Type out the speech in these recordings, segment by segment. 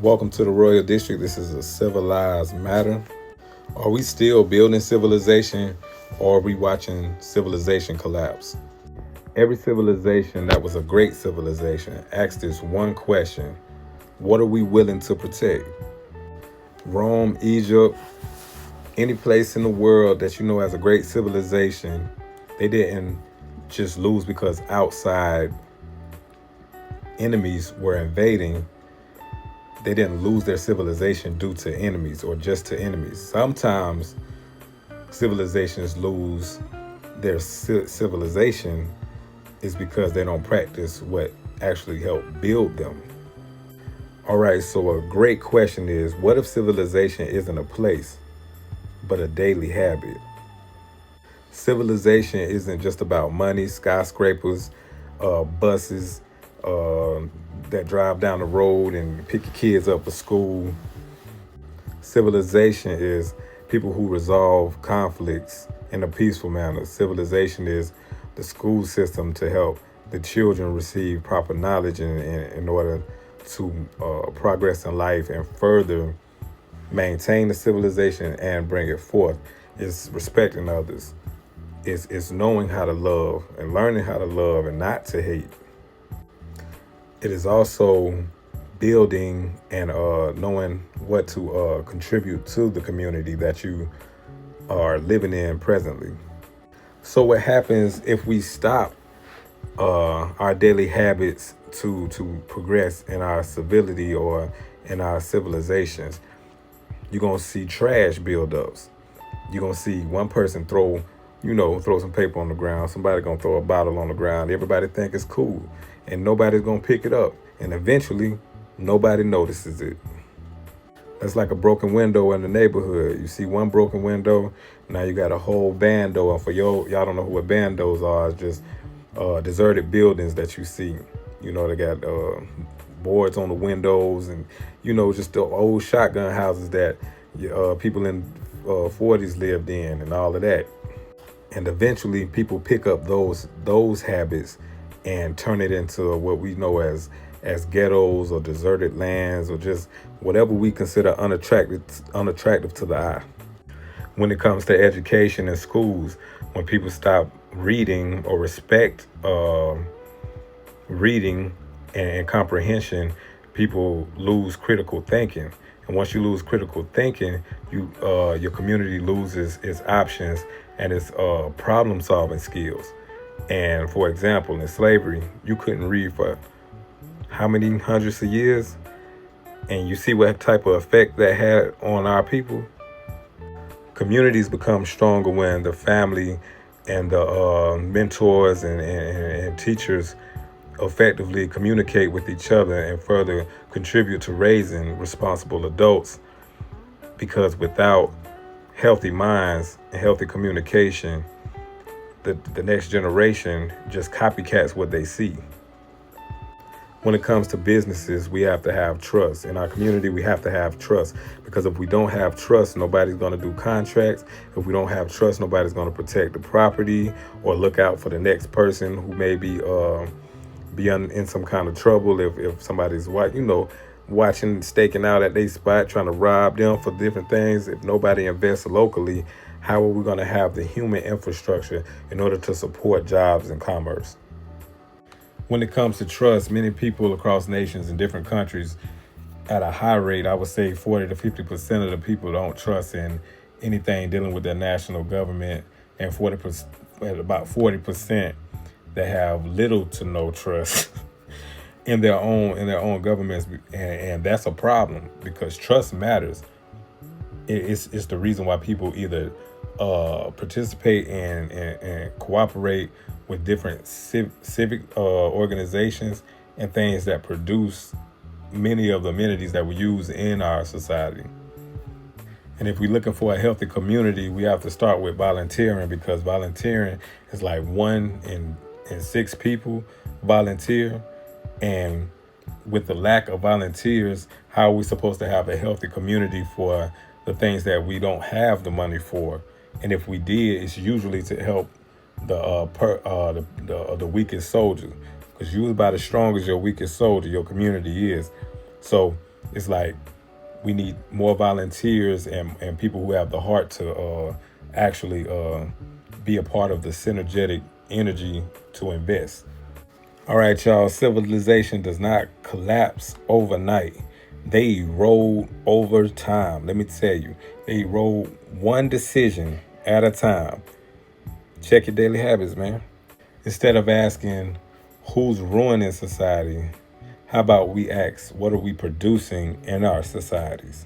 Welcome to the Royal District. This is a civilized matter. Are we still building civilization or are we watching civilization collapse? Every civilization that was a great civilization asked this one question: what are we willing to protect? Rome, Egypt, any place in the world that you know has a great civilization, they didn't just lose because outside enemies were invading. They didn't lose their civilization due to enemies or just to enemies. Sometimes civilizations lose their civilization is because they don't practice what actually helped build them. All right, so a great question is, what if civilization isn't a place, but a daily habit? Civilization isn't just about money, skyscrapers, buses that drive down the road and pick your kids up for school. Civilization is people who resolve conflicts in a peaceful manner. Civilization is the school system to help the children receive proper knowledge in order to progress in life and further maintain the civilization and bring it forth. It's respecting others. It's knowing how to love and learning how to love and not to hate. It is also building and knowing what to contribute to the community that you are living in presently. So what happens if we stop our daily habits to progress in our civility or in our civilizations? You're gonna see trash buildups. You're gonna see one person throw some paper on the ground. Somebody gonna throw a bottle on the ground. Everybody think it's cool, and nobody's gonna pick it up. And eventually, nobody notices it. That's like a broken window in the neighborhood. You see one broken window, now you got a whole bando. And for y'all don't know what bandos are. It's just deserted buildings that you see. They got boards on the windows, and just the old shotgun houses that people in 40s lived in, and all of that. And eventually, people pick up those habits and turn it into what we know as ghettos or deserted lands or just whatever we consider unattractive to the eye. When it comes to education in schools, when people stop reading or respect reading and comprehension, people lose critical thinking. And once you lose critical thinking, your community loses its options and its problem solving skills. And for example, in slavery, you couldn't read for how many hundreds of years? And you see what type of effect that had on our people? Communities become stronger when the family and the mentors and teachers effectively communicate with each other and further contribute to raising responsible adults. Because without healthy minds and healthy communication, the next generation just copycats what they see. When it comes to businesses, we have to have trust. In our community, we have to have trust, because if we don't have trust, nobody's going to do contracts. If we don't have trust, nobody's going to protect the property or look out for the next person who may be in some kind of trouble. If somebody's watching, staking out at their spot, trying to rob them for different things. If nobody invests locally, how are we going to have the human infrastructure in order to support jobs and commerce? When it comes to trust, many people across nations and different countries, at a high rate, I would say 40 to 50% of the people don't trust in anything dealing with their national government, and about 40% that have little to no trust in their own governments, and that's a problem, because trust matters. It's the reason why people either participate and cooperate with different civic organizations and things that produce many of the amenities that we use in our society. And if we're looking for a healthy community, we have to start with volunteering, because volunteering is like 1 in 6 people volunteer. And with the lack of volunteers, how are we supposed to have a healthy community for the things that we don't have the money for? And if we did, it's usually to help the weakest soldier, because you're about as strong as your weakest soldier your community is. So It's like we need more volunteers and people who have the heart to actually be a part of the synergetic energy to invest. All right, y'all. Civilization does not collapse overnight. They erode over time. Let me tell you, they erode one decision at a time. Check your daily habits, man. Instead of asking who's ruining society, how about we ask what are we producing in our societies?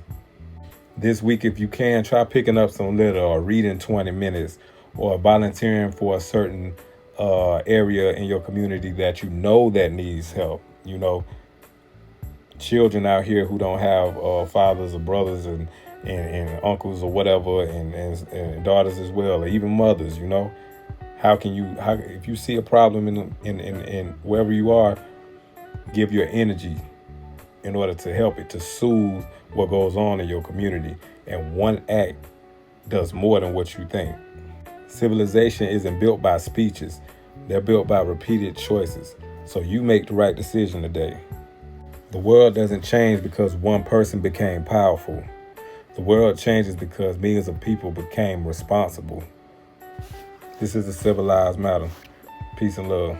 This week, if you can, try picking up some litter or reading 20 minutes or volunteering for a certain area in your community that you know that needs help. You know, children out here who don't have fathers or brothers and uncles or whatever, and daughters as well, or even mothers. You know, how if you see a problem in wherever you are, give your energy in order to help it to soothe what goes on in your community. And one act does more than what you think. Civilization isn't built by speeches, they're built by repeated choices. So you make the right decision today. The world doesn't change because one person became powerful. The world changes because millions of people became responsible. This is a civilized matter. Peace and love.